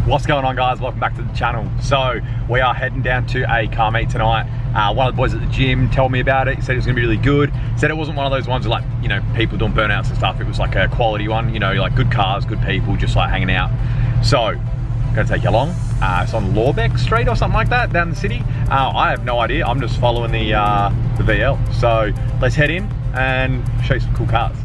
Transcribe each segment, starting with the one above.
What's going on, guys? Welcome back to the channel. So we are heading down to a car meet tonight. One of the boys at the gym told me about it. He said it was gonna be really good. Said it wasn't one of those ones where, like, you know, people doing burnouts and stuff. It was like a quality one, you know, like good cars, good people, just like hanging out. So I'm gonna take you along. It's on Lorbeck Street or something like that down the city. I have no idea. I'm just following the VL. So let's head in and show you some cool cars.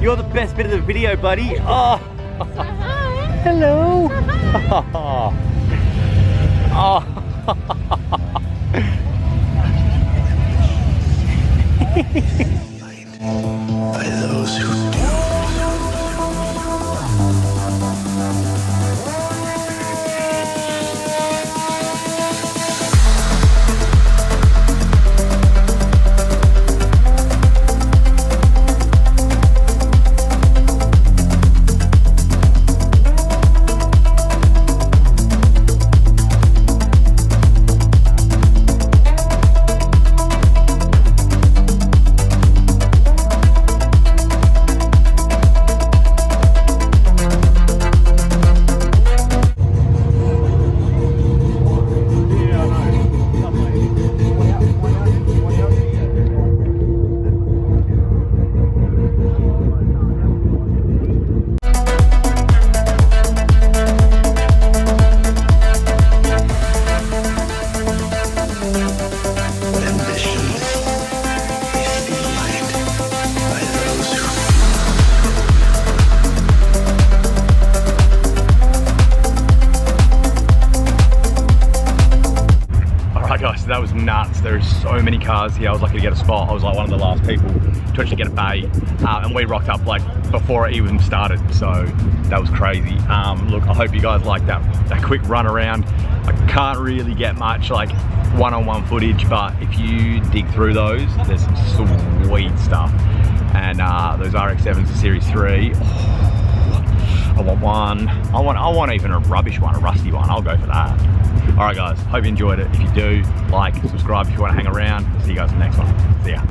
You're the best bit of the video, buddy. Oh, hello. Oh. By those who do. That was nuts. There's so many cars here. I was lucky to get a spot. I was like one of the last people to actually get a bay, and we rocked up like before it even started, so that was crazy. Look, I hope you guys liked that quick run around. I can't really get much like one-on-one footage, but if you dig through those, there's some sweet stuff. And those RX-7s are Series 3. Oh, I want one. I want even a rubbish one, a rusty one. I'll go for that. All right, guys, hope you enjoyed it. If you do, like, subscribe if you want to hang around. See you guys in the next one. See ya.